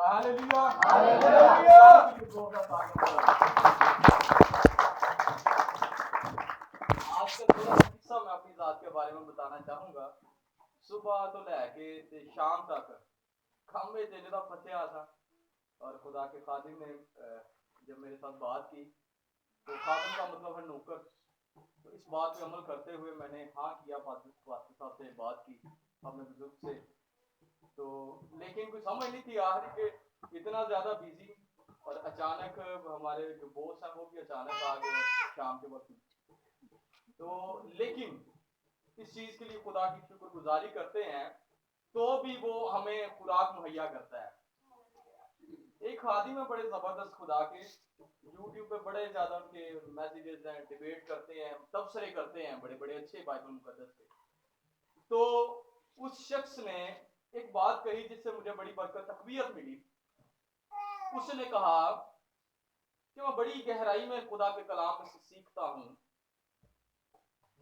Hallelujah hallelujah. आज का थोड़ा किस्सा मैं अपनी जात के बारे में बताना चाहूंगा। सुबह तो लेके ते शाम तक खम्बे ते जदा फंसया था और खुदा के खादिम ने जब मेरे साथ बात की तो खादिम का मतलब है नौकर। तो इस बात पे अमल करते हुए मैंने हाँ किया, फादर साहब से बात की अपने बुजुर्ग से। तो लेकिन कुछ समझ नहीं थी आखिर के इतना ज्यादा बिजी, और अचानक हमारे जो बॉस हैं वो भी अचानक आ गए शाम के वक्त। तो लेकिन इस चीज के लिए खुदा की शुक्रगुजारी करते हैं, तो भी वो हमें खुराक मुहैया करता है। एक खादिम में बड़े जबरदस्त खुदा के यूट्यूब पे बड़े ज्यादा उनके मैसेजेस हैं, डिबेट करते हैं, तबसरे करते हैं बड़े बड़े अच्छे बाइबल मुकद्दस के। तो उस शख्स ने एक बात कही जिससे मुझे बड़ी बरकत तकवीयत मिली। उसने कहा कि मैं बड़ी गहराई में खुदा के कलाम से सीखता हूँ,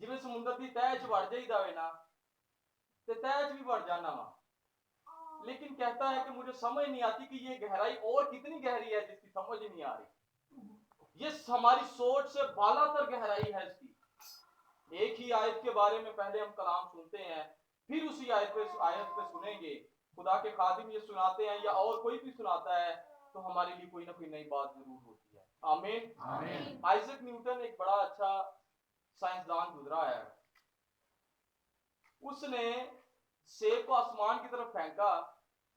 जिवें समुंदर की तह च वड़ जाइदा वे ना ते तह च भी वड़ जाना वा, लेकिन कहता है कि मुझे समझ नहीं आती कि ये गहराई और कितनी गहरी है जिसकी समझ ही नहीं आ रही। ये हमारी सोच से बालातर गहराई है इसकी। एक ही आयत के बारे में पहले हम कलाम सुनते हैं, फिर उसी आयत पे सुनेंगे, खुदा के खादिम ये सुनाते हैं या और कोई भी सुनाता है, तो हमारे लिए कोई ना कोई नई बात जरूर होती है। आमीन आमीन। आइजक न्यूटन एक बड़ा अच्छा साइंसदान गुजरा है। उसने सेब को आसमान की तरफ फेंका,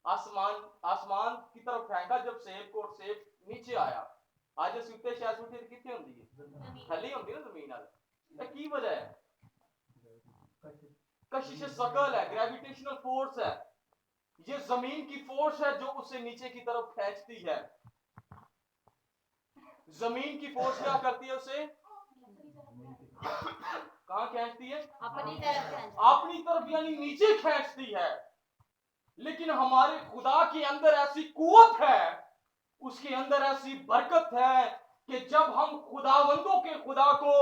आसमान की तरफ फेंका जब सेब को, सेब नीचे आया। आज सुते शायद सुते कितने होंदी है, थली होंदी ना जमीन वाल। ये की वजह है? कशिश सकल है, ग्रेविटेशनल फोर्स है। ये जमीन की फोर्स है जो उसे नीचे की तरफ खींचती है। जमीन की फोर्स क्या करती है उसे कहां खींचती है? अपनी तरफ यानी नीचे खींचती है। लेकिन हमारे खुदा के अंदर ऐसी कुव्वत है, उसके अंदर ऐसी बरकत है कि जब हम खुदावंदों के खुदा को,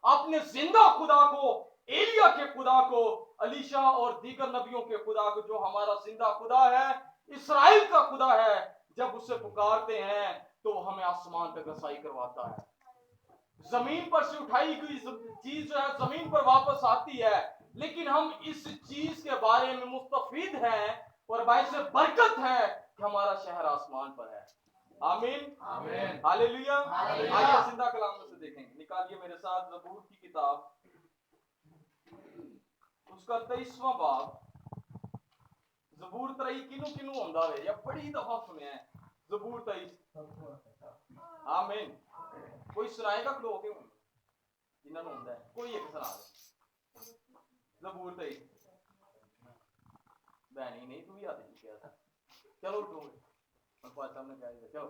अपने जिंदा खुदा को, एलिया के खुदा को, अलीशा और दीगर नबियों के खुदा को, जो हमारा जिंदा खुदा है, इस्राएल का खुदा है, जब उसे पुकारते हैं तो हमें आसमान तक रसाई करवाता है। जमीन पर से उठाई हुई चीज जो है जमीन पर वापस आती है, लेकिन हम इस चीज के बारे में मुस्तफीद हैं और बाइस बरकत है कि हमारा शहर आसमान पर है। आमीन आमीन हालेलुया। आइए जिंदा कलाम में से देखेंगे। निकालिए मेरे साथ ज़बूर की किताब, उसका 23वां बाब। ज़बूर 23 किनू किनू होंदा है या बड़ी दफा सुने हैं ज़बूर 23। आमीन। कोई सुनाएगा खलो के जिन्हां नूं होंदा है? कोई एक सुना दे ज़बूर 23। बहनी नहीं तू भी आती क्या था? चलो उठो और पास सामने क्या है? चलो।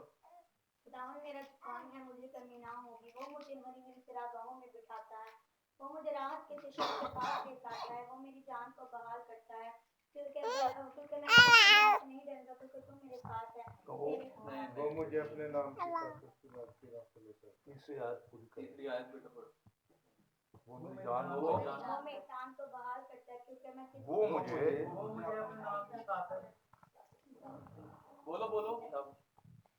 खुदावन मेरा कौन है, मुझे कमी ना होगी। वो मुझे हरी हरी चरागाहों में बिठाता है, वो मुझे राहत के चश्मे के पास ले जाता है, वो मेरी जान को बहाल करता है। क्योंकि मैं नहीं डरूंगा, क्योंकि तुम मेरे साथ है। वो मुझे अपने नाम की ताकत की बात की राह पे लेकर तीसरी आयत पूरी कर। तीसरी आयत बेटा पढ़ो। वो मेरी जान वो मेरी जान को बहाल करता है, क्योंकि मैं वो मुझे अपने नाम की ताकत, बोलो बोलो सब।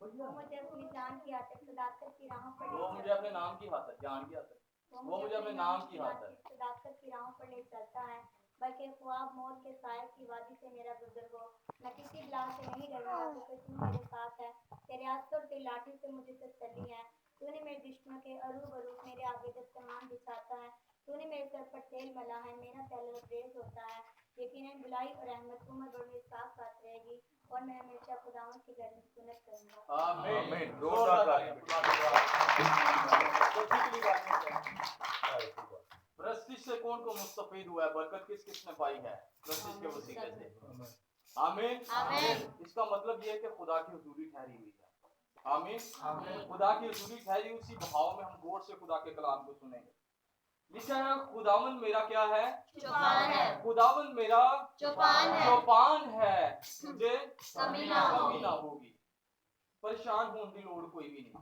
वो मुझे अपनी जान की आतिश सदाकत की राहों पर वो मुझे अपने नाम की खातिर, जान की खातिर, वो मुझे अपने नाम की खातिर सदाकत की राहों पर ले चलता है। बल्कि ख्वाब मौत के साए की वादी से मेरा गुजर हो, मैं किसी बला से नहीं डरूंगा, क्योंकि तुम मेरे साथ है। तेरे अस्त्र और तेरी लाठी से मुझे तसल्ली है। तूने मेरे दुश्मनों के अरूब अरूब मेरे आगे दस्तमान बिछाता है। तूने मेरे सर पर तेल मला है, मेरा प्याला लबरेज होता है। यकीनन बुलाई और रहमत उम्र भर मेरे साथ साथ रहेगी, और मैं हमेशा खुदावन के घर में सुन्नत करूंगा। आमीन। जोरदार तालियां। प्रस्तिश से कौन को मुस्तफीद हुआ है? बरकत किस किसने पाई है प्रस्तिश के वसीले से? आमीन आमीन। इसका मतलब यह है कि खुदा की हुजूरी ठहरी हुई है। आमीन। खुदा की हुजूरी ठहरी, उसी भाव में हम गौर से खुदा के कलाम को सुनेंगे। लिखा है खुदावन मेरा क्या है? चौपान है। खुदावन मेरा चौपान है। चौपान है, मुझे कमी ना होगी। परेशान होने की लोड़ कोई भी नहीं।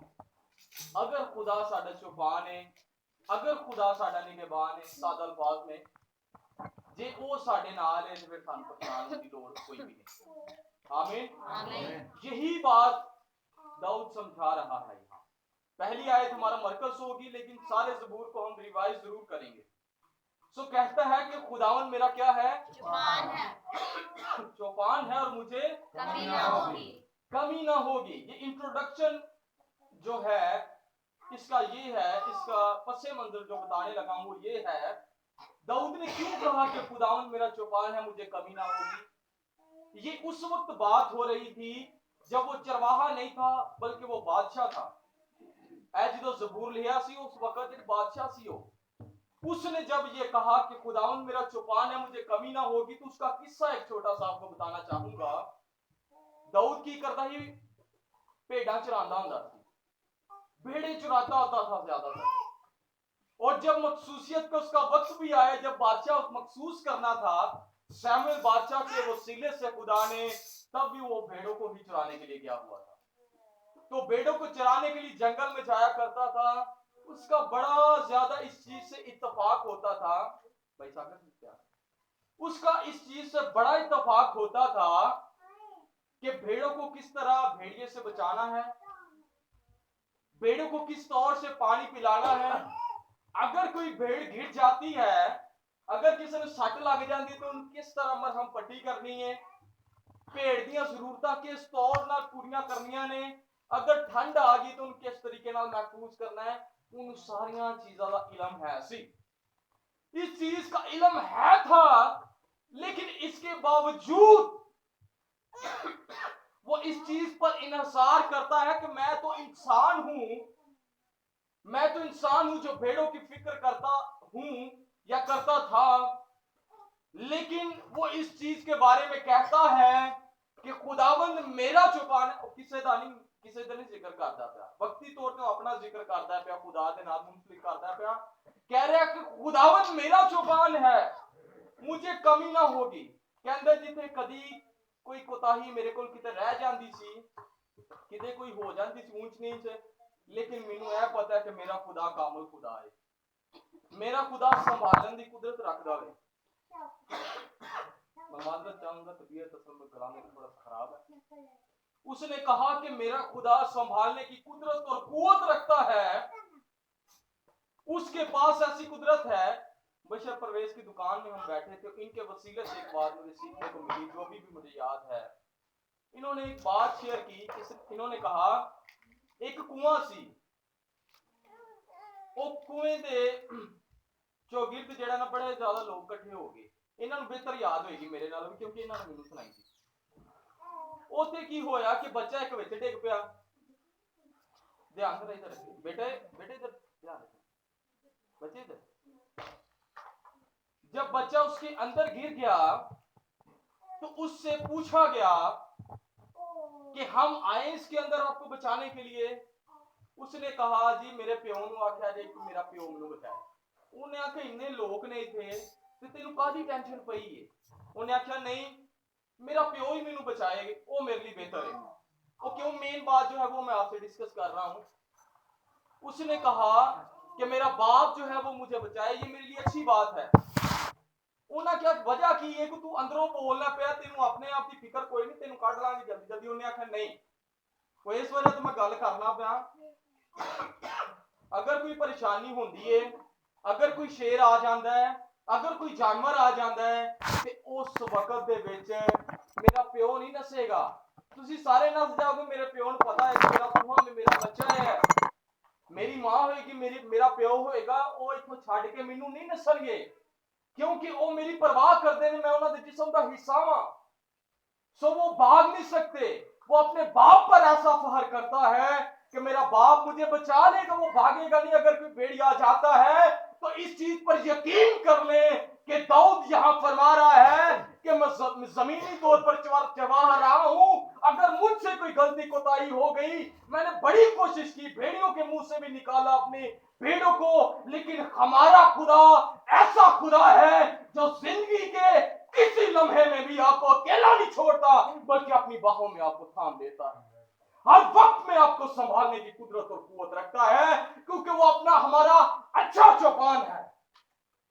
अगर खुदा साडा चौपान है, अगर खुदा साडा निगहबान है, सादा अल्फाज में जे वो साडे नाल है, फिर सानू परेशान होने की लोड़ कोई भी नहीं। आमीन। यही बात दाऊद समझा रहा है यहाँ। पहली आयत हमारा मरकज होगी, लेकिन सारे ज़बूर को हम रिवाइज जरूर करेंगे। सो कहता है कि खुदावन मेरा क्या है? चौपान है और मुझे कमी ना होगी। ये इंट्रोडक्शन जो है इसका ये है, इसका पसे मंजर जो बताने लगा हूं वो ये है, दाऊद ने क्यों कहा कि खुदावन मेरा चौपान है, मुझे कमी ना होगी। ये उस वक्त बात हो रही थी जब वो चरवाहा नहीं था बल्कि वो बादशाह था। ऐ जो ज़बूर लिया सी उस वक्त एक बादशाह सी हो, उसने जब ये कहा कि खुदावन मेरा चौपान है, मुझे कमी ना होगी, तो उसका किस्सा एक छोटा सा आपको बताना चाहूंगा। दाऊद की करता ही भेड़ा चरांदा हुंदा सी, भेड़े चुराता होता था ज्यादातर। और जब मखसूसियत का उसका वक्त भी आया, जब बादशाह मखसूस करना था शमूएल बादशाह के वसीले से खुदा ने, तब भी वो भेड़ों को भी चुराने के लिए गया हुआ था। तो भेड़ों को चराने के लिए जंगल में जाया करता था। उसका बड़ा ज्यादा इस चीज से इत्तेफाक होता था, भाई साहब क्या, उसका इस चीज से बड़ा इत्तेफाक होता था कि भेड़ों को किस तरह भेड़िए से बचाना है, भेड़ों को किस तौर से पानी पिलाना है। अगर कोई भेड़ गिर जाती है, अगर किसी ने सट लग जाती तो उन किस तरह मरहम पट्टी करनी है, भेड़ दियां जरूरतां किस तौर नाल पूरीਆਂ करनियां ने, अगर ठंड आ गई तो उन किस तरीके नाल महफूज करना है, उन सारियां चीज़ों का इल्म है सी। इस चीज का इल्म है था, लेकिन इसके बावजूद वो इस चीज पर इन्हिसार करता है कि मैं तो इंसान हूं जो भेड़ों की फिक्र करता हूं या करता था। लेकिन वो इस चीज के बारे में कहता है कि खुदावंद मेरा चौपान है। किसे दा नहीं जिक्र करता पिया, वक्ती तौर ते अपना जिक्र करता है पिया, खुदा दे नाल मुंसलिक करता है पिया, कह रहा है कि खुदावंद मेरा चौपान है, मुझे कमी ना होगी। कहंदा जिथे कदी कोई कोताही मेरे कोल किते रह जांदी सी, किते कोई हो जांदी सी ऊंच नीच, लेकिन मैनू यह पता है कि मेरा खुदा कामल खुदा है, मेरा खुदा संभालन दी कुदरत रखदा है। मैं माजरत चाहूंगा, तबीयत असल में गला में थोड़ा खराब है। उसने कहा कि मेरा खुदा संभालने की कुदरत और कुव्वत रखता है, उसके पास ऐसी कुदरत है। बशर परवेज की दुकान में हम बैठे थे, इनके वसीले से एक बात मुझे सीखने को मिली जो भी मुझे याद है। इन्होंने एक बात शेयर की, इन्होंने कहा एक कुआं सी, वो कुएं दे चौगिर्द जेड़ा ना बड़े ज्यादा लोग इकट्ठे हो गए। इन्होंने बेहतर याद होगी मेरे नाल भी, क्योंकि इन्होंने मैनू सुनाई थी। उथे की होया कि बच्चा एक विच डिग पिया, ध्यान से इधर बेटे इधर ध्यान रखो बच्चे इधर। जब बच्चा उसके अंदर गिर गया तो उससे पूछा गया कि हम आए इसके अंदर आपको बचाने के लिए। उसने कहा जी मेरे प्यो नूं आख्या जे कि मेरा प्यो मैनू बचाए। उन्हें आख्या इन्ने लोग ने इथे ते तेनू कादी टेंशन पई है। उन्हें आख्या नहीं, मेरा प्यो ही मैनू बचाएगा, वो मेरे लिए बेहतर है। वो क्यों, मेन बात जो है वो मैं आपसे डिस्कस कर रहा हूं। उसने कहा कि मेरा बाप जो है वो मुझे बचाए, ये मेरे लिए अच्छी बात है। उन्हें क्या वजह की है कि तू अंदरों बोलना पिया, तेनू अपने आप की फिक्र कोई नहीं, तेनू कढ लांगे जल्दी जल्दी। उन्हें आख्या नहीं, कोई इस वजह तो मैं गल करना पिया, अगर कोई परेशानी होंदी है, अगर कोई शेर आ जाता है, अगर कोई जानवर आ जाता है, तो उस वक्त दे विच मेरा प्यो नहीं नसेगा। तुसी सारे नस जाओगे, मेरे प्यो नूं पता है कि मेरा कुआं में मेरा बच्चा है, मेरी मां होएगी, मेरा प्यो होएगा, वो इथों छड्ड के मैनू नहीं नसणगे, क्योंकि वो मेरी परवाह करते हैं, मैं उन्हां दे जिस्म दा हिस्सा हां। सो वो भाग नहीं सकते। वो अपने बाप पर ऐसा फहर करता है कि मेरा बाप मुझे बचा लेगा, वो भागेगा नहीं। अगर कोई भेड़िया जाता है तो इस चीज पर यकीन कर ले कि दाऊद यहां फरमा रहा है कि मैं जमीनी तौर पर चरवाहा रहा हूं, अगर मुझसे कोई गलती कोताही हो गई, मैंने बड़ी कोशिश की, भेड़ियों के मुंह से भी निकाला अपने भेड़ों को, लेकिन हमारा खुदा ऐसा खुदा है जो जिंदगी के किसी लम्हे में भी आपको अकेला नहीं छोड़ता, बल्कि अपनी बाहों में आपको थाम देता है, हर वक्त में आपको संभालने की कुदरत और कुव्वत रखता है, क्योंकि वो अपना हमारा अच्छा चौपान है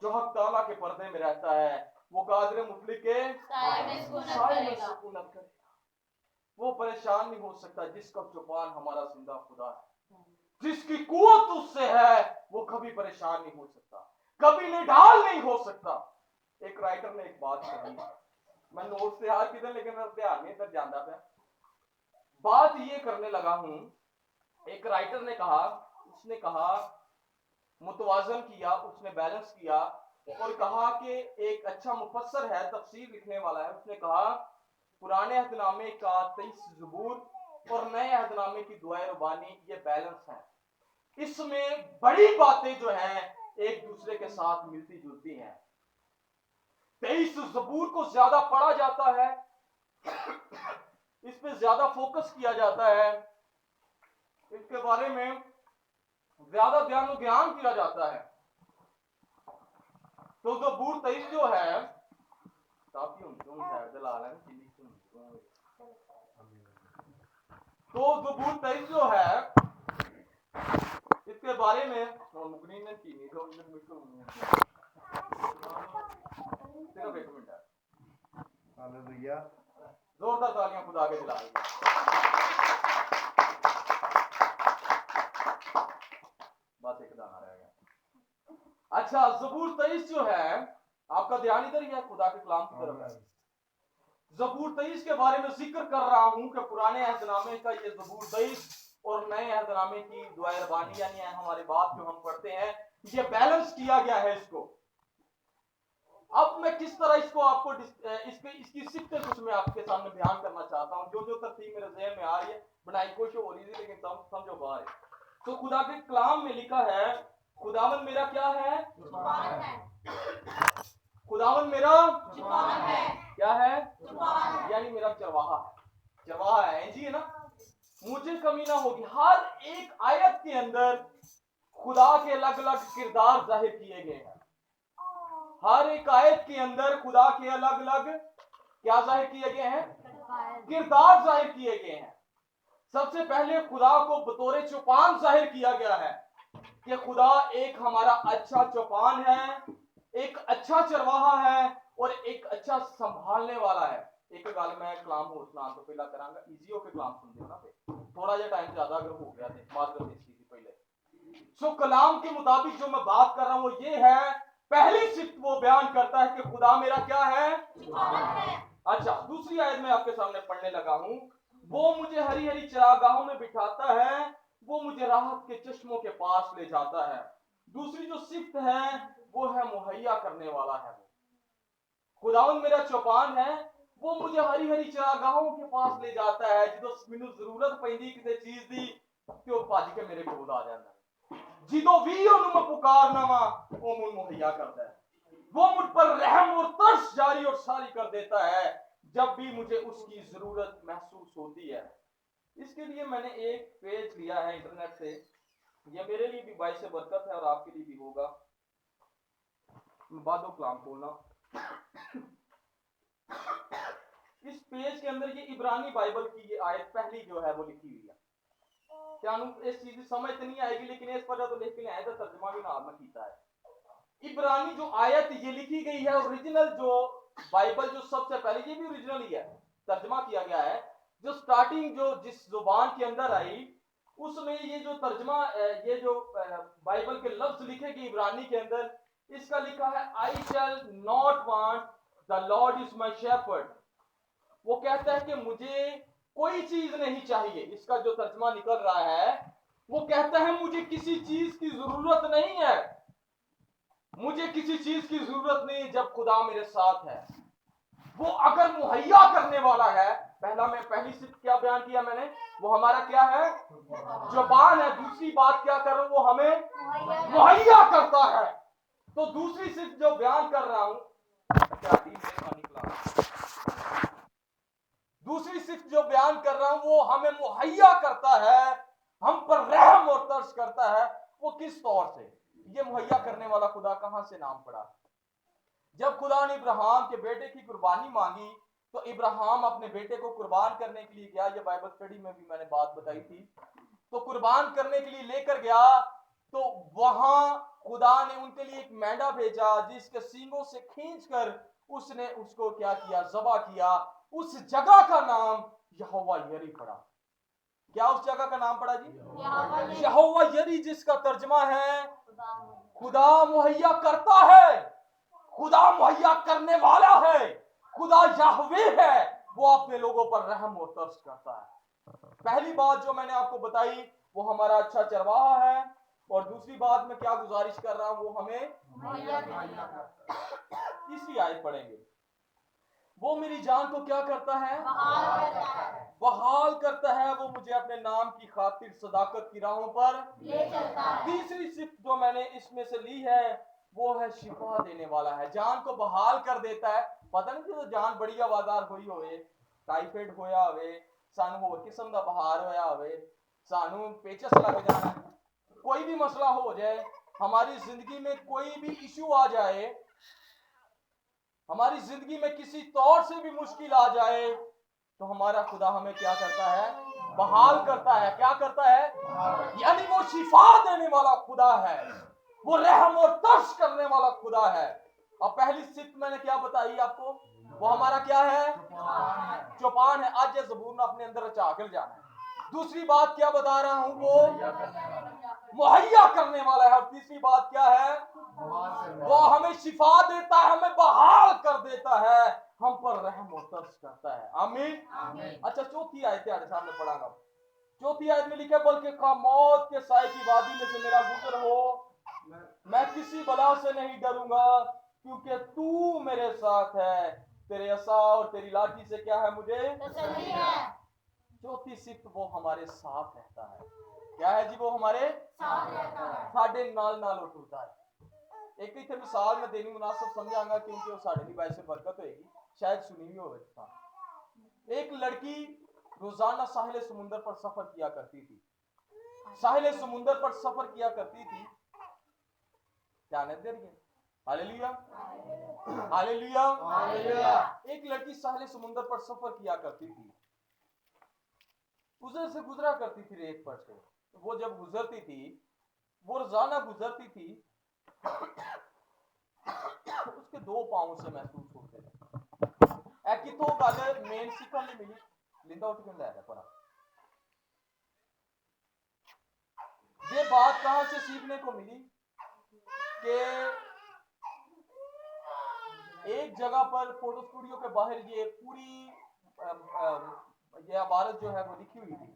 जो हक ताला के पर्दे में रहता है। वो कादिर मुतलक के साए में सुकूनत करेगा। परेशान नहीं हो सकता जिसका चौपान हमारा जिंदा खुदा है, जिसकी कुव्वत उससे है, वो कभी परेशान नहीं हो सकता, कभी निढाल नहीं हो सकता। एक राइटर ने एक बात कही, मैं नोट से याद किधर लेकिन मेरा ध्यान नहीं इधर जाता था। बात ये करने लगा हूं, एक राइटर ने कहा, उसने कहा मुतवाजन किया, उसने बैलेंस किया और कहा कि एक अच्छा मुफस्सर है, तफसीर लिखने वाला है, उसने कहा पुराने अहदनामे का 23 ज़बूर और नए अहदनामे की दुआए रबानी ये बैलेंस है, इसमें बड़ी बातें जो हैं एक दूसरे के साथ मिलती जुलती हैं। 23 ज़बूर को ज्यादा पढ़ा जाता है, इस पे ज्यादा फोकस किया जाता है, इसके बारे में ज्यादा ध्यान किया जाता है। तो ज़बूर 23 जो है तो ज़बूर 23 जो है इसके बारे में सिर्फ एक मिनट है, हालेलुया। जोरदार तालियां खुदा के दिलाएंगे। बस एक दाना रह गया। अच्छा, ज़बूर 23 जो है आपका ध्यान इधर ही है खुदा के कलाम की तरफ है। ज़बूर 23 के बारे में जिक्र कर रहा हूं कि पुराने अहदनामे का ये ज़बूर 23 और नए अहदनामे की दुआए रबानी यानी हमारे बाप जो हम पढ़ते हैं, ये बैलेंस किया गया है इसको। अब मैं किस तरह इसको आपको इसकी सिफ्तें कुछ मैं आपके सामने बयान करना चाहता हूं। जो तरतीब मेरे ज़हन में आ रही है, बनाई कोशिश हो रही थी लेकिन समझो बाहर है। तो खुदा के कलाम में लिखा है, खुदावन मेरा क्या है? जुबान है। खुदावन मेरा जुबान है। क्या है? जुबान है। यानी मेरा चरवाहा है। चरवाहा है जी, है ना? मुझे कमी ना होगी। हर एक आयत के अंदर खुदा के अलग अलग किरदार जाहिर किए गए हैं। हर एक आयत के अंदर खुदा के अलग अलग क्या जाहिर किए गए हैं? किरदार जाहिर किए गए हैं। सबसे पहले खुदा को बतौर चौपान जाहिर किया गया है कि खुदा एक हमारा अच्छा चौपान है, एक अच्छा चरवाहा है और एक अच्छा संभालने वाला है। एक गल मैं कलाम हो सुनान तो पहला करांगा, इजी होके कलाम सुन दियो ना, पे थोड़ा जा टाइम ज्यादा अगर हो गया तो बात करते इसकी पहले। सो कलाम के मुताबिक जो मैं बात कर रहा हूं वो ये है, पहली सिफ्त वो बयान करता है कि खुदा मेरा क्या है? अच्छा, दूसरी आयत में आपके सामने पढ़ने लगा हूं, वो मुझे हरी हरी चरागाहों में बिठाता है, वो मुझे राहत के चश्मों के पास ले जाता है। दूसरी जो सिफ्त है वो है मुहैया करने वाला है। वो खुदावन मेरा चौपान है, वो मुझे हरी हरी चरागाहों के पास ले जाता है। जो मैनू जरूरत पैंदी किसी चीज दी ते ओ भज के मेरे कोल आ जाता है। जिदों भी ओनू मैं पुकारना वा वो मुझे मुहैया करता है। वो मुझ पर रहम और तरस जारी और सारी कर देता है जब भी मुझे उसकी जरूरत महसूस होती है। इसके लिए मैंने एक पेज लिया है इंटरनेट से, यह मेरे लिए भी बाइस से बरकत है और आपके लिए भी होगा। बादो कलाम खोलना। इस पेज के अंदर ये इब्रानी बाइबल की ये आयत पहली जो है वो लिखी हुई है। क्या इस चीज समझ तो नहीं आएगी लेकिन इस पर तो लिख के आया था, तर्जुमा भी ना कीता है। इब्रानी जो आयत ये लिखी गई है, ओरिजिनल जो बाइबल जो सबसे पहले, ये भी ओरिजिनल ही है, तर्जुमा किया गया है। जो स्टार्टिंग जो जिस जुबान के अंदर आई उसमें ये जो तर्जुमा ये जो बाइबल के लफ्ज लिखे गए इब्रानी के अंदर, इसका लिखा है I shall not want the lord is my shepherd. वो कहता है कि मुझे कोई चीज नहीं चाहिए। इसका जो तर्जुमा निकल रहा है वो कहता है मुझे किसी चीज की जरूरत नहीं है, मुझे किसी चीज की जरूरत नहीं जब खुदा मेरे साथ है। वो अगर मुहैया करने वाला है, पहली सिफ्त क्या बयान किया मैंने, वो हमारा क्या है? जुबान है। दूसरी बात क्या कर रहा हूं, वो हमें मुहैया करता है। तो दूसरी सिफ्त जो बयान कर रहा हूं, दूसरी सिफ्त जो बयान कर रहा हूं वो हमें मुहैया करता है, हम पर रहम और तरस करता है। वो किस तौर से? ये मुहैया करने वाला खुदा कहां से नाम पड़ा? जब खुदा ने इब्राहिम के बेटे की कुर्बानी मांगी तो इब्राहिम अपने बेटे को कुर्बान करने के लिए गया। ये बाइबल स्टडी में भी मैंने बात बताई थी। तो कुर्बान करने के लिए लेकर गया तो वहां खुदा ने उनके लिए एक मेंढा भेजा जिसके सींगों से खींचकर उसने उसको क्या किया? ज़बह किया। उस जगह का नाम यहोवा यरी पढ़ा। क्या उस जगह का नाम पड़ा जी? यहोवा यरी। यहोवा यरी, जिसका तर्जमा है खुदा मुहैया करता है, खुदा मुहैया करने वाला है, खुदा याहवे है, वो अपने लोगों पर रहम और तरस करता है। पहली बात जो मैंने आपको बताई वो हमारा अच्छा चरवाहा है, और दूसरी बात मैं क्या गुजारिश कर रहा हूं, वो हमें तीसरी आयत पढ़ेंगे। वो मेरी जान को क्या करता है? बहाल करता है। वो मुझे अपने नाम की खातिर सदाकत की राहों पर ले चलता है। तीसरी सिफ्त जो मैंने इसमें से ली है वो है शिफा देने वाला है, जान को बहाल कर देता है। पता नहीं कि जान बड़ी आवाजार हुई होवे, टाइफाइड होया होवे, सानू होर किस्म दा बहार होया होवे, सानू पेचस लग जाना, कोई भी मसला हो जाए, हमारी जिंदगी में कोई भी इशू आ जाए, हमारी जिंदगी में किसी तौर से भी मुश्किल आ जाए, तो हमारा खुदा हमें क्या करता है? बहाल करता है। क्या करता है? यानी वो शिफा देने वाला खुदा है, वो रहम और तरस करने वाला खुदा है। अब पहली सिफ्त मैंने क्या बताई आपको, वो हमारा क्या है? चौपान है। आज ये ज़बूर ने अपने अंदर रचा कर जाना है। दूसरी बात क्या बता रहा हूं, वो मुहैया करने वाला है। और तीसरी बात क्या है? वो हमें शिफा देता है, हमें बहाल कर देता है, हम पर रहम और तरस करता है। आमीन। अच्छा, चौथी आयत है सामने पढ़ाऊंगा। चौथी आयत में लिखा है, बल्कि मौत के साए की वादी में से मेरा गुजर हो, मैं किसी बला से नहीं डरूंगा, क्योंकि तू मेरे साथ है, तेरे असा और तेरी लाठी से क्या है? मुझे तसल्ली है। चौथी सिफ्त, वो हमारे साथ रहता है। क्या है जी? वो हमारे साथ रहता है। साढ़े नाल नाल उठता है। एक इतने मिसाल में देनी मुनासिब समझांगा, क्योंकि वो साढ़े की बात से बरकत होगी, शायद सुनी भी हो। एक लड़की रोजाना साहिल समुंदर पर सफर किया करती थी, साहिल समुंदर पर सफर किया करती थी। क्या नजर है? Hallelujah, hallelujah, hallelujah. एक लड़की साहिल समुंदर पर सफर किया करती थी, उधर से गुजरा करती थी रेत पर से। वो जब गुजरती थी, वो रोजाना गुजरती थी, उसके दो पांव से महसूस होते थे। कितों गल मेन सीखने नहीं मिली, लिंदा उठ के ले पर ये बात कहां से सीखने को मिली कि एक जगह पर फोटो स्टूडियो के बाहर ये पूरी ये इबारत जो है वो लिखी हुई थी।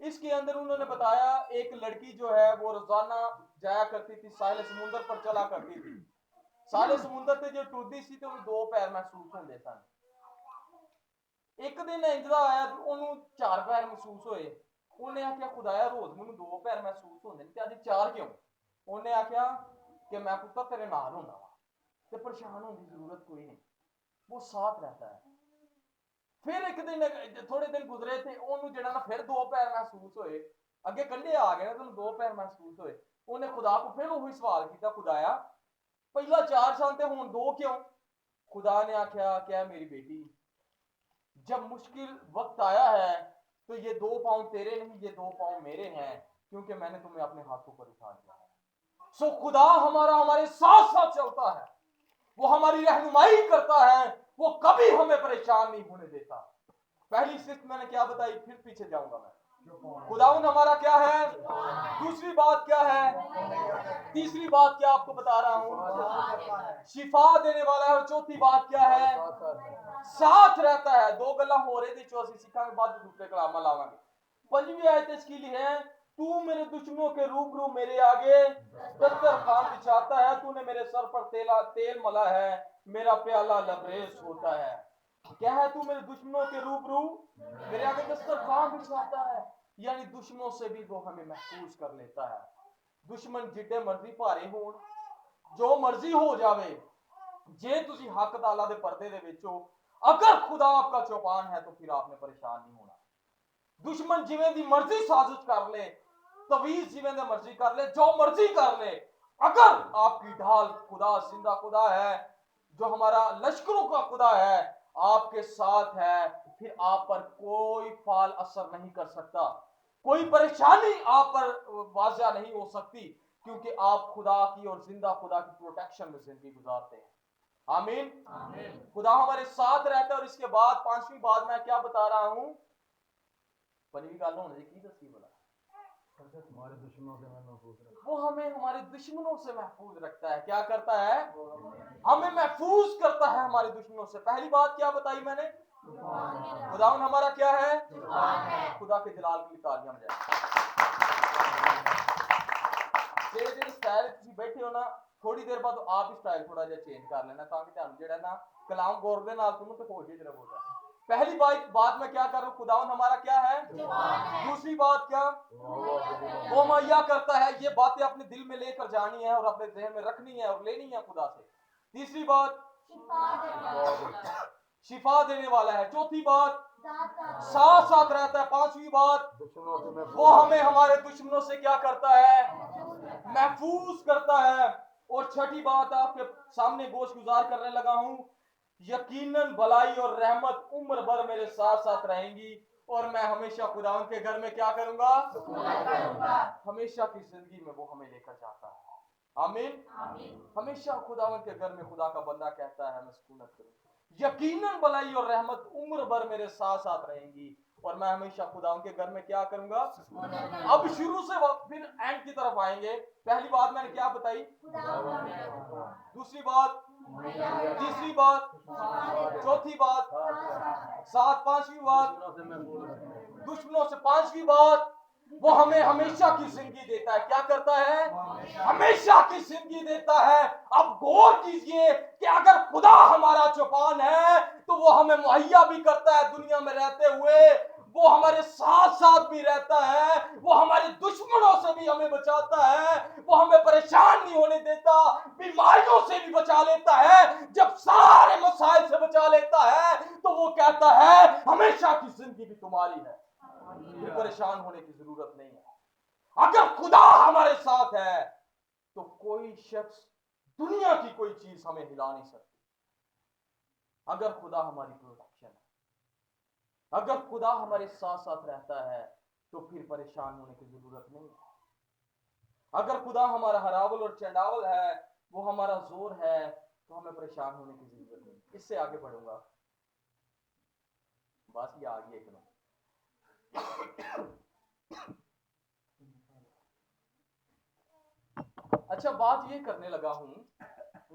इसके अंदर उन्होंने बताया, एक लड़की जो है वो रोजाना जाया करती थी, साहिल समुंदर पर चला करती थी। साहिल समुंदर से जो टुरदी सी तो दो पैर महसूस होंदे सन। एक दिन इंजदा आया, ओनू चार पैर महसूस होए। उन्हें आख्या, खुदाया रोज मैनू दो पैर महसूस होंदे ने, अज चार क्यों? उन्हें आख्या कि मैं पुत्र तेरे नाल होना वा, ते परेशान होने की जरूरत कोई नहीं, वो साथ रहता है। फिर एक दिन थोड़े दिन गुजरे थे, ओनू जेड़ा ना फिर दो पैर महसूस होए, अगे कंडे आ गए ना, दो पैर महसूस होए। उन्हें खुदा को फिर वही सवाल किया, खुदाया पहला चार सन ते हुण दो क्यों? खुदा ने आख्या, क्या मेरी बेटी, जब मुश्किल वक्त आया है तो ये दो पांव तेरे नहीं, ये दो पांव मेरे हैं, क्योंकि मैंने तुम्हें अपने हाथों पर उठा लिया है। सो खुदा हमारे साथ साथ चलता है, वो हमारी रहनुमाई करता है, वो कभी हमें परेशान नहीं होने देता। पहली सिफ्त मैंने क्या बताई, फिर पीछे जाऊंगा मैं। खुदाउन हमारा क्या है? दूसरी बात क्या है? तीसरी बात क्या आपको बता रहा हूं, शिफा देने वाला है। और चौथी बात क्या है? साथ रहता है। दो गल्ला हो रही थी, चौथी सीखांगे बाद दूसरे कलामा लावांगे। पंजवीं आयत इसकी ली है, तू मेरे दुश्मनों के रूबरू मेरे आगे दस्तरखान बिछाता है, तूने मेरे सर पर तेल मला है, मेरा प्याला लबरेज होता है। क्या है? तू मेरे दुश्मनों के रूबरू मेरे आगे दस्तरखान बिछाता है, यानी दुश्मनों से भी वो हमें महफूज कर लेता है। दुश्मन जिड्डे मर्जी भारे होण, जो मर्जी हो जावे, जे तुसी हक ताला दे पर्दे दे विच हो, अगर खुदा आपका चौपान है तो फिर आपने परेशान नहीं होना। दुश्मन जिवें दी मर्जी साजिश कर ले, तवीज जिवें दी मर्जी कर ले, जो मर्जी कर ले, अगर आपकी ढाल खुदा जिंदा खुदा है, जो हमारा लश्करों का खुदा है, आपके साथ है, फिर आप पर कोई फाल असर नहीं कर सकता, कोई परेशानी आप पर वाजिया नहीं हो सकती, क्योंकि आप खुदा की और जिंदा खुदा की प्रोटेक्शन में जिंदगी गुजारते हैं। आमीन। खुदा हमारे साथ रहता है। और इसके बाद पांचवी बात मैं क्या बता रहा हूं, पंजवीं गल होने की दसी भला? हमारे दुश्मनों से मैं महफूज रखता वो हमें हमारे दुश्मनों से महफूज रखता है। क्या करता है? हमें महफूज करता है हमारे दुश्मनों से। पहली बात क्या बताई मैंने? खुदावन हमारा क्या है? खुदा के जलाल के लिए तालियां बजाएं। ਜਿਹੜੇ ਜਿਹੜੇ ਸਟਾਈਲ ਤੁਸੀਂ ਬੈਠੇ ਹੋ ਨਾ, ਥੋੜੀ ਦੇਰ ਬਾਅਦ ਆਪ ਹੀ ਸਟਾਈਲ ਥੋੜਾ ਜਿਹਾ ਚੇਂਜ ਕਰ ਲੈਣਾ ਤਾਂ ਕਿ ਤੁਹਾਨੂੰ ਜਿਹੜਾ ਨਾ ਕਲਾਮ ਗੌਰ ਦੇ ਨਾਲ ਸੁਣੋ ਤੇ ਹੋ ਜੇ ਜਰਾ ਬੋਲਦਾ। पहली बात मैं क्या कर रहा हूँ? खुदावन हमारा क्या है? दूसरी बात क्या? वो मुहैया करता है। ये बातें अपने दिल में लेकर जानी है और अपने ज़हन में रखनी है और लेनी है खुदा से। तीसरी बात शिफा देने वाला है। चौथी बात साथ साथ रहता है। पांचवी बात दुश्मनों से मैं वो हमें हमारे दुश्मनों से क्या करता है? महफूज करता है। और छठी बात आपके सामने गोश गुजार करने लगा हूं, यकीनन भलाई और रहमत उम्र भर मेरे साथ साथ रहेंगी और मैं हमेशा खुदावन के घर में क्या करूंगा? हमेशा की जिंदगी में वो हमें लेकर जाता है। आमीन। हमेशा खुदावन के घर में खुदा का बंदा कहता है मैं सुकूनत करूंगा, यकीनन भलाई और रहमत उम्र भर मेरे साथ साथ रहेंगी और मैं हमेशा खुदावन के घर में क्या करूंगा? अब शुरू से फिर एंड की तरफ आएंगे। पहली बात मैंने क्या बताई? दूसरी बात, तीसरी बात, चौथी बात, सात, पांचवी बात, दुश्मनों से पांचवी बात, वो हमें हमेशा की जिंदगी देता है। क्या करता है? हमेशा की जिंदगी देता है। अब गौर कीजिए कि अगर खुदा हमारा चौपान है तो वो हमें मुहैया भी करता है दुनिया में रहते हुए, वो हमारे साथ साथ भी रहता है, वो हमारे दुश्मनों से भी हमें बचाता है, वो हमें परेशान नहीं होने देता, बीमारियों से भी बचा लेता है। जब सारे मसाइल से बचा लेता है तो वो कहता है हमेशा की जिंदगी भी तुम्हारी है, फिर परेशान होने की जरूरत नहीं है। अगर खुदा हमारे साथ है तो कोई शख्स, दुनिया की कोई चीज हमें हिला नहीं सकती। अगर खुदा हमारी प्रोटेक्शन है, अगर खुदा हमारे साथ साथ रहता है तो फिर परेशान होने की जरूरत नहीं है। अगर खुदा हमारा हरावल और चंडावल है, वो हमारा जोर है, तो हमें परेशान होने की जरूरत नहीं। इससे आगे बढ़ूंगा, बस ये आ गया एकदम। अच्छा, बात ये करने लगा हूं,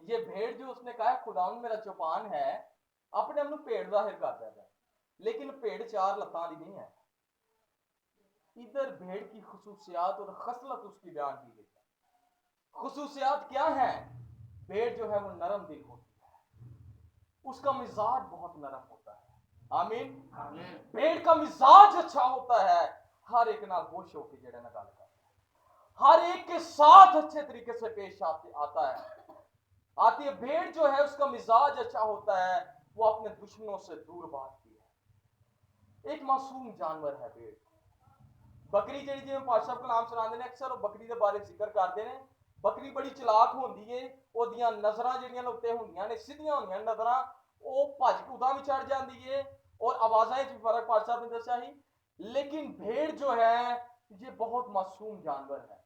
ये भेड़ जो उसने कहा खुदावन मेरा चौपान है, अपने आप ਨੂੰ भेड़ जाहिर कर देता है, लेकिन भेड़ चार लत्तां दी नहीं है। इधर भेड़ की खुसूसियात और खसलत उसकी बयान की गई है। खुसूसियात क्या है? भेड़ जो है वो नरम दिल होती है, उसका मिजाज बहुत नरम होता है। आमीन। भेड़ का मिजाज अच्छा होता है, हर एक नाल खुश होकर जेड़ा ना गल करता है, हर एक के साथ अच्छे तरीके से पेश आती है। भेड़ जो है उसका मिजाज अच्छा होता है, वो अपने दुश्मनों से दूर भागती है। एक मासूम जानवर है भेड़। बकरी ਜਿਹੜੀ ਜਿਵੇਂ ਪਾਤਸ਼ਾਹ ਕਲਾਮ ਸੁਣਾਉਂਦੇ ਨੇ ਅਕਸਰ ਉਹ ਬੱਕਰੀ ਦੇ ਬਾਰੇ ਜ਼ਿਕਰ ਕਰਦੇ ਨੇ। ਬੱਕਰੀ ਬੜੀ ਚਲਾਕ ਹੁੰਦੀ ਏ, ਉਹਦੀਆਂ ਨਜ਼ਰਾਂ ਜਿਹੜੀਆਂ ਉੱਤੇ ਹੁੰਦੀਆਂ ਨੇ ਸਿੱਧੀਆਂ ਹੁੰਦੀਆਂ ਨਜ਼ਰਾਂ, ਉਹ ਭੱਜ ਕੇ ਉਦਾਂ ਵੀ ਚੜ ਜਾਂਦੀ ਏ और आवाज़ें में फर्क पातशाह ने दसा ही। लेकिन भेड़ जो है ये बहुत मासूम जानवर है,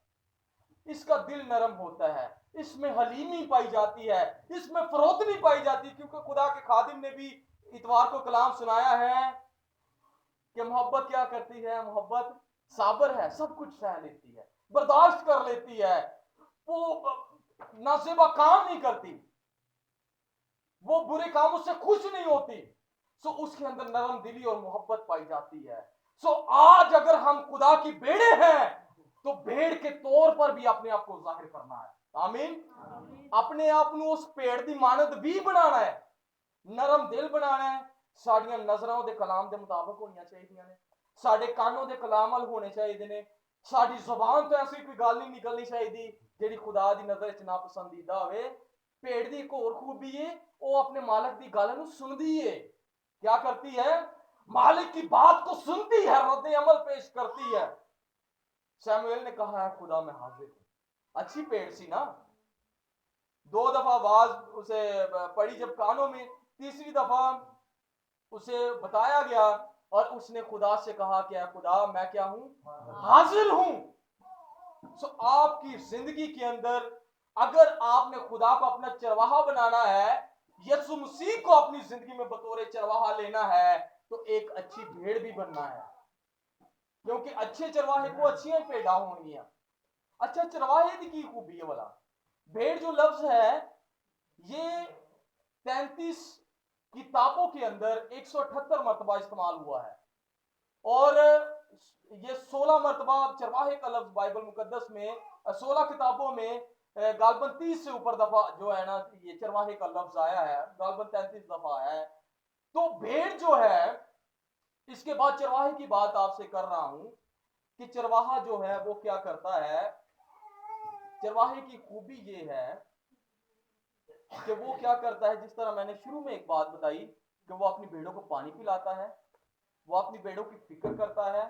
इसका दिल नरम होता है, इसमें हलीमी पाई जाती है, इसमें फरोतनी पाई जाती है, क्योंकि खुदा के खादिम ने भी इतवार को कलाम सुनाया है कि मोहब्बत क्या करती है? मोहब्बत साबर है, सब कुछ सह लेती है, बर्दाश्त कर लेती है, वो नासेबा काम नहीं करती, वो बुरे कामों से खुश नहीं होती। सो उसके अंदर नरम दिली और मोहब्बत पाई जाती है। सो आज अगर हम खुदा की भेड़े हैं तो भेड़ के तौर पर भी अपने आप को जाहिर करना है। आमीन। अपने आप को उस भेड़ की मानद भी बनाना है, नरम दिल बनाना है। साड़ियां नजरां दे कलाम दे मुताबिक होनी चाहिए ने, साडे कानों दे कलाम वाल होने चाहिए ने, साडी जुबान तो ऐसी कोई गल नहीं निकलनी चाहिए जेड़ी खुदा दी नजर च नापसंदीदा होवे। भेड़ दी एक होर खूबी है, वो अपने मालिक दी गल नूं सुनदी है। क्या करती है? मालिक की बात को सुनती है, रद्द अमल पेश करती है। सैमुएल ने कहा है खुदा मैं हाजिर हूं। अच्छी भेड़ सी ना, 2 दफा आवाज उसे पड़ी जब कानों में, तीसरी दफा उसे बताया गया और उसने खुदा से कहा क्या खुदा मैं क्या हूं? हाजिर हूं। सो आपकी जिंदगी के अंदर अगर आपने खुदा को अपना चरवाहा बनाना है, यीशु मसीह को अपनी जिंदगी में बतौर चरवाहा लेना है, तो एक अच्छी भेड़ भी बनना है। क्योंकि अच्छे चरवाहे को अच्छी भेड़ा होंगी। अच्छा चरवाहे की खूबी है वाला भेड़ जो लफ्ज है ये 33 किताबों के अंदर 178 मरतबा इस्तेमाल हुआ है और ये 16 मरतबा चरवाहे का लफ्ज बाइबल मुकद्दस में 16 किताबों में गालबन 30 से ऊपर दफा जो है ना ये चरवाहे का लफ्ज आया है, गालबन 33 दफा आया है। तो भेड़ जो है, इसके बाद चरवाहे की बात आपसे कर रहा हूं कि चरवाहा जो है वो क्या करता है। चरवाहे की खूबी ये है कि वो क्या करता है, जिस तरह मैंने शुरू में एक बात बताई कि वो अपनी भेड़ों को पानी पिलाता है, वो अपनी भेड़ों की फिक्र करता है,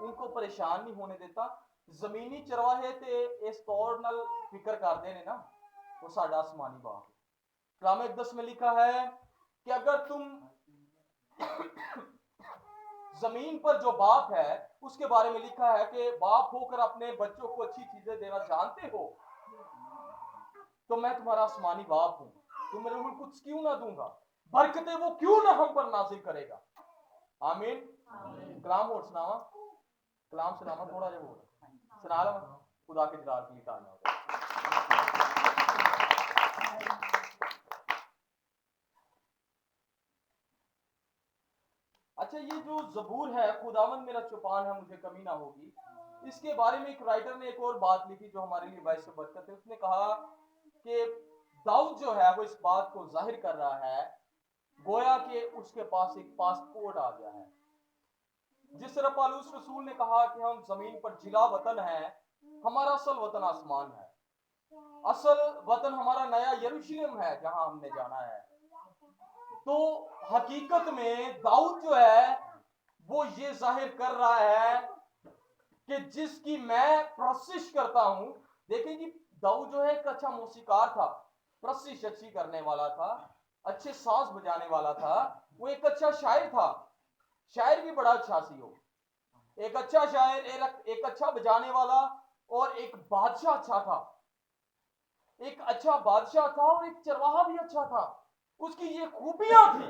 उनको परेशान नहीं होने देता। जमीनी चरवाहे ते इस तौर नाल फिक्र करते ने ना, वो साडा आसमानी बाप है। कलाम इक़दस में लिखा है कि अगर तुम जमीन पर जो बाप है उसके बारे में लिखा है कि बाप होकर अपने बच्चों को अच्छी चीजें देना जानते हो, तो मैं तुम्हारा आसमानी बाप हूं, तुम्हें रूहुल कुद्स क्यों ना दूंगा, बरकतें वो क्यों ना हम पर नाजिल करेगा। आमीन। कलाम और सुनावा, कलाम सुनावा थोड़ा जिहा बोल सुना लो, खुदा के जलाल के लिए ताना हो। अच्छा ये जो जबूर है, खुदावंद मेरा चौपान है मुझे कमी ना होगी, इसके बारे में एक राइटर ने एक और बात लिखी जो हमारे लिए बाइस बरकत है। उसने कहा कि दाऊद जो है वो इस बात को जाहिर कर रहा है गोया कि उसके पास एक पासपोर्ट आ गया है। जिस तरह पालूस रसूल ने कहा कि हम जमीन पर जिला वतन है, हमारा असल वतन आसमान है, असल वतन हमारा नया यरूशलेम है जहां हमने जाना है। तो हकीकत में दाऊद जो है वो ये जाहिर कर रहा है कि जिसकी मैं प्रशिश करता हूं। देखें जी, दाऊद जो है एक अच्छा मौसीकार था, प्रशिश अच्छी करने वाला था, अच्छे साज बजाने वाला था, वो एक अच्छा शायर था, शायर भी बड़ा अच्छा सी हो, एक अच्छा शायर, एक अच्छा बजाने वाला और एक बादशाह अच्छा था, एक अच्छा बादशाह था और एक चरवाहा भी अच्छा था। उसकी ये खूबियां थी,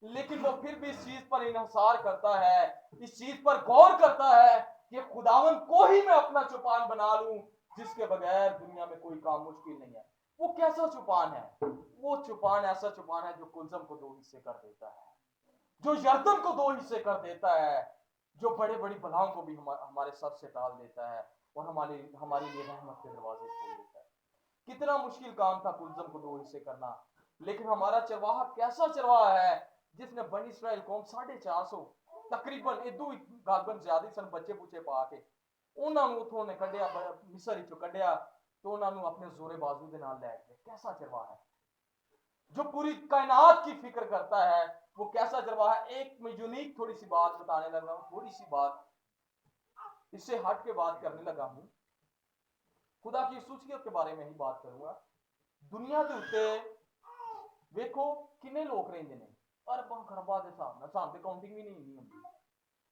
लेकिन वो फिर भी इस चीज पर इन्हिसार करता है, इस चीज पर गौर करता है कि खुदावन को ही मैं अपना चौपान बना लूं, जिसके बगैर दुनिया में कोई काम मुश्किल नहीं है। वो कैसा चौपान है? वो चौपान ऐसा चौपान है जो कुलजम को दो हिस्से कर देता है, जो यर्दन को दो हिस्से कर देता है, जो बड़े बड़ी बलाओं को भी हमारे सर से टाल देता है और हमारे लिए रहमत के दरवाजे खोल देता है। कितना मुश्किल काम था कुलजम को दो हिस्से करना, लेकिन हमारा चरवाहा कैसा चरवाहा है जिसने बनी इस्राएल कौम 450 तकरीबन इदू गालबन ज्यादा सन बच्चे बुचे पा के ਉਹਨਾਂ ਨੂੰ ਉਥੋਂ ਨੇ ਕੱਢਿਆ, ਮਿਸਰ ਵਿੱਚੋਂ ਕੱਢਿਆ तो उन्होंने अपने जोरे बाजू के नाल लै गए। कैसा चरवाहा है जो पूरी कायनात की फिक्र करता है, वो कैसा चरवाहा है। एक मैं यूनिक थोड़ी सी बात बताने लगा हूं, थोड़ी सी बात इससे हट के बात करने लगा हूं, खुदा की खसूसियत के बारे में ही बात करूंगा। दुनिया के उत्ते वेखो किन्ने लोग रहिंदे ने, अरबां खरबां दे हिसाब नाल, सानू काउंटिंग भी नहीं हुंदी,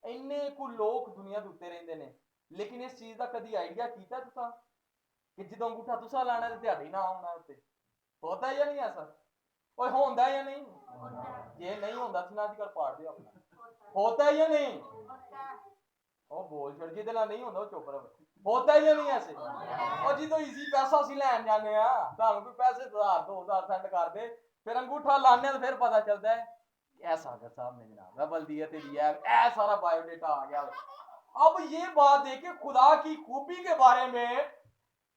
इन्ने को लोग दुनिया के उत्ते रहिंदे ने। लेकिन इस चीज का कदी आइडिया कीता तुसां कि जदों अंगूठा तुसां लाना ते दिहाड़ी ना आउणा उत्ते? होता है या नहीं ऐसा? ओए होंदा है या नहीं? ये नहीं होंदा तो ना अजकल पाड़ दियो अपना। होता है या नहीं? ओ बोल छड़, जिदे नाल नहीं होंदा ओ चुप रहे। होता है या नहीं ऐसे? और जिदों इजी पैसा ਅਸੀਂ ਲੈਣ ਜਾਂਦੇ ਆ, ਤੁਹਾਨੂੰ ਕੋਈ ਪੈਸੇ 1000 2000 सेंड कर दे, फिर अंगूठा लाने तो फिर पता चलता है ऐसा अगर साहब ने जनाब है बल्दियत दिया है, ऐ सारा बायोडेटा आ गया। अब ये बात देखे खुदा की खूबी के बारे में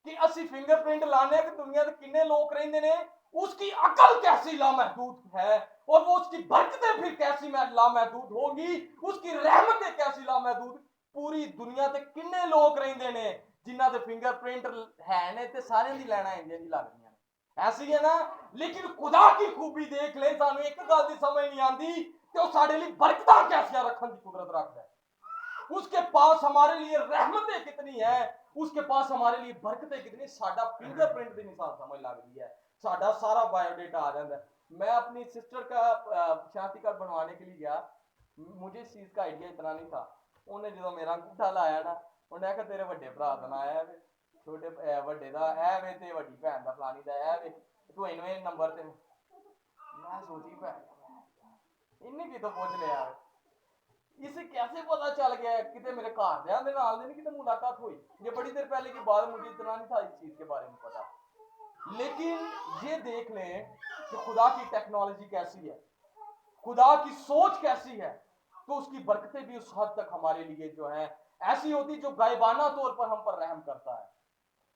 कि असी फिंगरप्रिंट लाने कि दुनिया के किन्ने लोग रहंदे ने, उसकी अकल कैसी लामहदूद है और वो उसकी बरकतें फिर कैसी लामहदूद होगी, उसकी रहमतें कैसी लामहदूद। पूरी दुनिया ते किन्ने लोग रहंदे ने जिन्हां दे फिंगरप्रिंट है ने ते सारे दी लैना इंडिया दी लगदियां ने, ऐसी है ना। लेकिन खुदा की खूबी देख ले, सानू एक गल दी समझ नहीं आती कि वो साडे लिए बरकतां कैसियां रखन दी कुदरत रखदा है। उसके पास हमारे लिए रहमतें कितनी है, उसके पास हमारे लिए बरकतें कितनी। साडा फिंगरप्रिंट भी नहीं समझ लगती है, साडा सारा बायोडेटा आ जाता है। मैं अपनी सिस्टर का शादी कार्ड बनवाने के लिए गया, मुझे इस चीज का आइडिया इतना नहीं था। उन्हें जो मेरा अंगूठा लाया ना, उन्हें आखिया तेरे वड्डे भरा दा नाम है, छोटे वड्डे दा ऐ वे ते वड्डी भैन दा फलानी दा ऐ वे, तू इन्वें नंबर ते। मैं सोची भैन इन्हें कितों पूछ लिया। इसे कैसे पता चल गया है कि मेरे घरदियां दे नाल नहीं कि मुलाकात हुई, ये बड़ी देर पहले की बात, मुझे इतना नहीं था इस चीज के बारे में पता। लेकिन ये देख लें कि खुदा की टेक्नोलॉजी कैसी है, खुदा की सोच कैसी है, तो उसकी बरकतें भी उस हद तक हमारे लिए जो है ऐसी होती जो गायबाना तौर पर हम पर रहम करता है,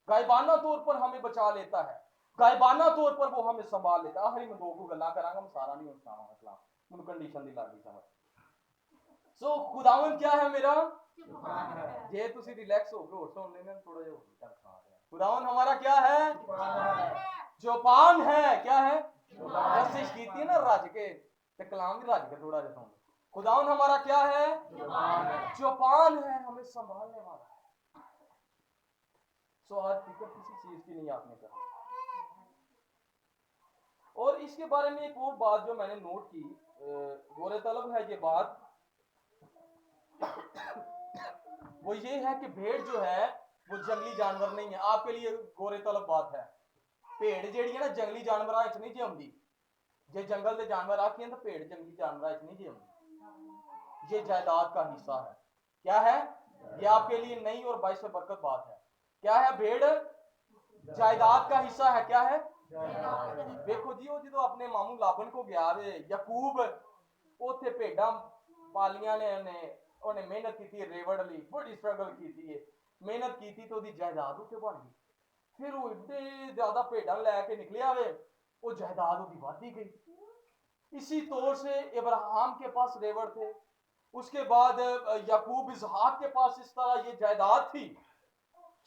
गायबाना तौर पर हमें बचा लेता है, गायबाना तौर पर वो हमें संभाल लेता है। आखिरी में दो गल्ला करांगा, मैं सारा नहीं सुनावा मसला, मुझे कंडीशन दी लगदी समझ। सो खुदावन क्या है मेरा, जे तुसी रिलैक्स हो गए और सुन लेना थोड़ा जिहा होगी चल खा रहा। खुदावन हमारा क्या है, चौपान है, क्या है, रसिश कीती है ना रज के, ते कलाम भी रज के थोड़ा जिहा सुन। खुदावन हमारा क्या है, चौपान है, हमें संभालने वाला है। सो आज फिक्र किसी चीज की नहीं आपने करनी। और इसके बारे में एक और बात जो मैंने नोट की, गौर तलब है ये बात, वो ये है कि भेड़ जो है वो जंगली जानवर नहीं है। आपके लिए गौर तलब बात है, भेड़ जेड़ी है ना जंगली जानवर च नहीं जिंदी। जे जंगल के जानवर आखिए तो भेड़ जंगली जानवर च नहीं जिंदी। ये जायदाद का हिस्सा है। क्या है ये आपके लिए नई और बाइस बरकत बात है। क्या है, भेड़ जायदाद का हिस्सा है। क्या है, देखो जी, वो जो अपने मामू लाबन को गया वे याकूब, उथे भेड़ा पालियां ने उन्हें मेहनत की थी, रेवड़ ली बड़ी स्ट्रगल की थी, मेहनत की थी तो उसकी जायदाद उसे बन गई। फिर वो इतने ज्यादा भेड़ा लैके निकलिया वे, वो जायदाद उसकी बढ़ती गई। इसी तौर से इब्राहिम के पास रेवड़ थे, उसके बाद याकूब इसहाक के पास इस तरह ये जायदाद थी।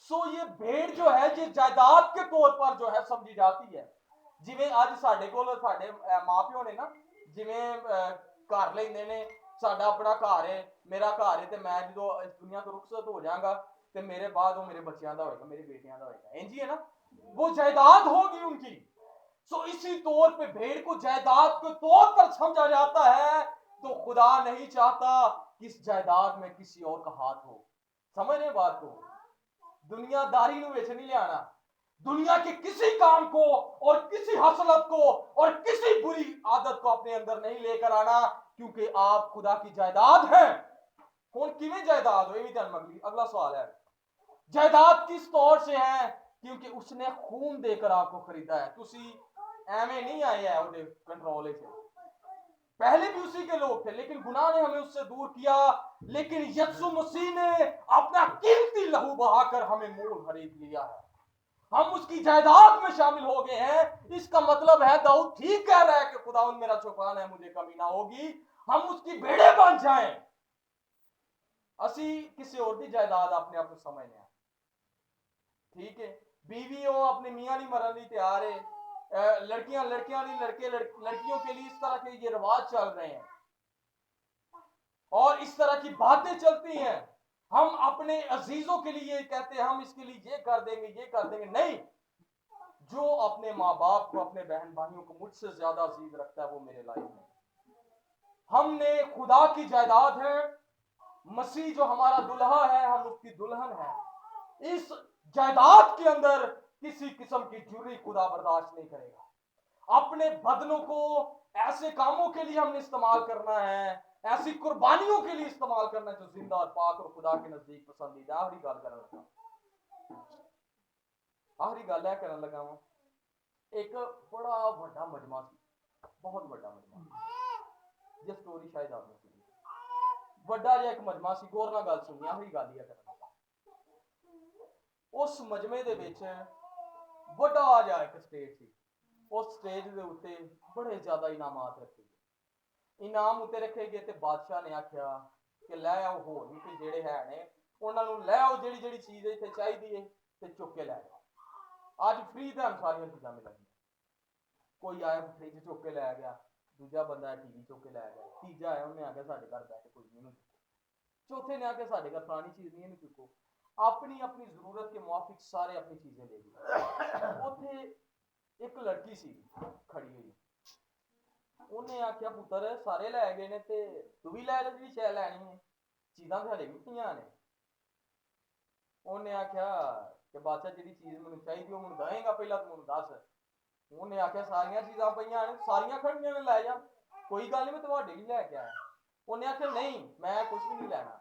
सो ये भेड़ जो है ये जायदाद के तौर पर जो है समझी जाती है। जिवें अज साडे कोल साडे मां प्यो ने ना, जिवें घर लेंदे ने, साडा अपना घर है, मेरा घर है, ते मैं जो इस दुनिया तो रुखसत हो जाऊंगा ते मेरे बाद वो मेरे बच्चों का होगा, मेरे बेटियां का होगा, इंज ही है ना, वो जायदाद होगी उनकी। सो इसी तौर पे भेड़ को जायदाद के तौर पर समझा जाता है। तो खुदा नहीं चाहता कि इस जायदाद में किसी और का हाथ हो। समझ रहे बात को, दुनियादारी ਨੂੰ ਵਿੱਚ नहीं लियाना, दुनिया के किसी काम को और किसी हसलत को और किसी बुरी आदत को अपने अंदर नहीं लेकर आना, क्योंकि आप खुदा की जायदाद हैं। कौन किवें जायदाद हो, ये भी ध्यान में। अगला सवाल है, जायदाद किस तौर से है, क्योंकि उसने खून देकर आपको खरीदा है। तुसी एवें नहीं आए हैं उहदे कंट्रोल से, पहले भी उसी के लोग थे, लेकिन गुनाह ने हमें उससे दूर किया। लेकिन यीशु मसीह ने अपना कीमती लहू बहाकर हमें मोल खरीद लिया है, हम उसकी जायदाद में शामिल हो गए हैं। इसका मतलब है दाऊद ठीक कह रहा है कि खुदावंद मेरा चौपान है, मुझे कमी ना होगी। हम उसकी भेड़े बन जाएं, असी किसी और की जायदाद अपने आप को समझने हैं। ठीक है, बीवी हो अपने मियां नहीं मरन ली तैयार है, लड़कियां नहीं, लड़कियों के लिए इस तरह के ये रिवाज चल रहे हैं और इस तरह की बातें चलती हैं। हम अपने अजीजों के लिए कहते हैं हम इसके लिए ये कर देंगे, ये कर देंगे। नहीं, जो अपने माँ बाप को, अपने बहन भाइयों को मुझसे ज्यादा अजीज रखता है वो मेरे लायक है। हमने खुदा की जायदाद है, मसीह जो हमारा दुल्हा है, हम उसकी दुल्हन है। इस जायदाद के अंदर किसी किस्म की जुर्री खुदा बर्दाश्त नहीं करेगा। अपने बदनों को ऐसे कामों के लिए हमने इस्तेमाल करना है, ऐसी कुर्बानियों के लिए इस्तेमाल करना जो जिंदा और पाक और खुदा के नजदीक पसंदीदा। आखिरी गल करने लगा वां, एक बड़ा बड़ा मजमा सी, बहुत बड़ा मजमा, ये स्टोरी शायद आपने सुनी। बड़ा जिहा एक मजमा सी, गौर नाल गल सुनी, आखिरी गल ही करन लगा। उस मजमे दे विच बड़ा जिहा एक स्टेज सी, उस स्टेज दे उत्ते बड़े ज्यादा इनामात रखे गए। इनाम उत्ते रखे गए ते बादशाह ने आख्या कि लै आओ, होर भी कोई जेड़े है ने उन्हां नूं लै आओ, जेड़ी जेड़ी चीज इत्थे चाहीदी है ते चुक के लै जाओ। अज फ्री ते सारियां चीज़ां मिलणगियां। कोई आया फ्रिज चुक के लै गया, दूजा बंदा टीवी चुक के लै गया, तीजा आया उन्हें आख्या साडे घर बैठ कोई नहीं चुको, चौथे ने आख्या साडे घर फलानी चीज नहीं चुको। अपनी अपनी जरूरत के मुआफिक सारे अपनी चीजें ले गए। उत्थे एक लड़की सी खड़ी हुई, उन्हें आख्या पुत्र सारे लै गए ने ते तू भी लै जी शै लैनी है, चीज़ां हले भी पईयां ने। उन्हें आख्या कि बादशाह जी चीज मैनूं चाहिदी मैनूं दएगा, पहला तू मैनूं दस। उन्हें आख्या सारियां चीज़ां पईयां ने, सारियां खड़ियां ने, लै जा, कोई गल नहीं मैं तुहाडे लिए लैके आया। انہیں آخیا نہیں میں کچھ بھی نہیں لینا.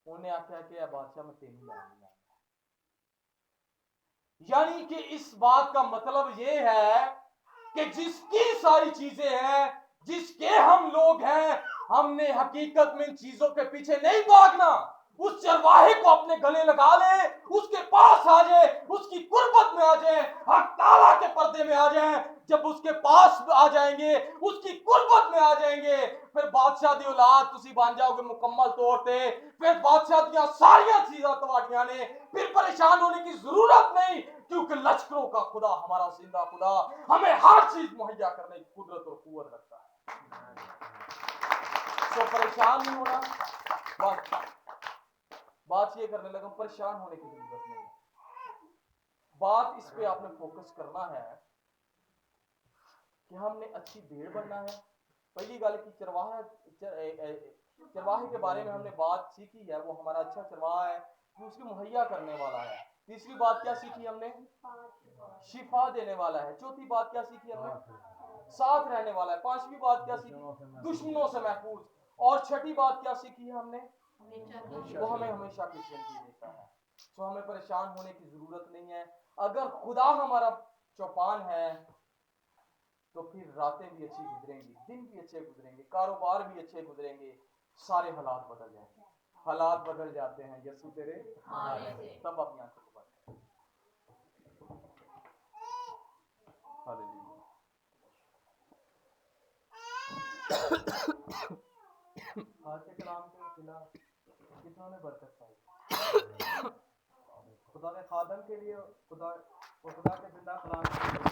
انہیں آخیا کہ اے بادشاہ میں تینوں لینا. یعنی کہ اس بات کا مطلب یہ ہے کہ جس کی ساری چیزیں ہیں, جس کے ہم لوگ ہیں, ہم نے حقیقت میں ان چیزوں کے پیچھے نہیں بھاگنا. اس چرواہے کو اپنے گلے لگا لے, اس کے پاس آ جائے, اس کی قربت میں آ جائے, حق تعالیٰ کے پردے میں آ جائیں. جب اس کے پاس آ جائیں گے, اس کی قربت میں آ جائیں گے, پھر بادشاہ دی اولاد تسی بن جاؤ گے مکمل طور پہ. پھر بادشاہ دیا ساری چیزاں تواڈیاں نے, پھر پریشان ہونے کی ضرورت نہیں, کیونکہ لشکروں کا خدا ہمارا زندہ خدا ہمیں ہر چیز مہیا کرنے کی قدرت اور قوت رکھتا ہے. تو پریشان نہیں ہونا. بات یہ کرنے لگا, پریشان ہونے کی ضرورت نہیں. بات اس پہ آپ نے فوکس کرنا ہے کہ ہم نے اچھی بھیڑ بننا ہے. پہلی گل کی چرواہے کے بارے میں ہم نے بات سیکھی ہے, وہ ہمارا اچھا چرواہا ہے جو اس کی مہیا کرنے والا ہے. تیسری بات کیا سیکھی ہم نے؟ شفا دینے والا ہے. چوتھی بات کیا سیکھی ہم نے؟ ساتھ رہنے والا ہے. پانچویں بات کیا سیکھی؟ دشمنوں سے محفوظ. اور چھٹی بات کیا سیکھی ہے ہم نے؟ وہ ہمیں ہمیشہ کی زندگی دیتا ہے. تو ہمیں پریشان ہونے کی ضرورت نہیں ہے. اگر خدا ہمارا چوپان ہے تو پھر راتیں بھی اچھی گزریں گی, دن بھی اچھے گزریں گے, کاروبار بھی اچھے گزریں گے, سارے حالات بدل جائیں گے. حالات بدل جاتے ہیں یسوع تیرے تب اپنی آنکھوں کو بند کر. ہاللیلویا. آج کے کلام کے خلاف کتنوں نے برکت پائی؟ خدا کے خادم کے لیے, خدا کے زندہ کلام کے لیے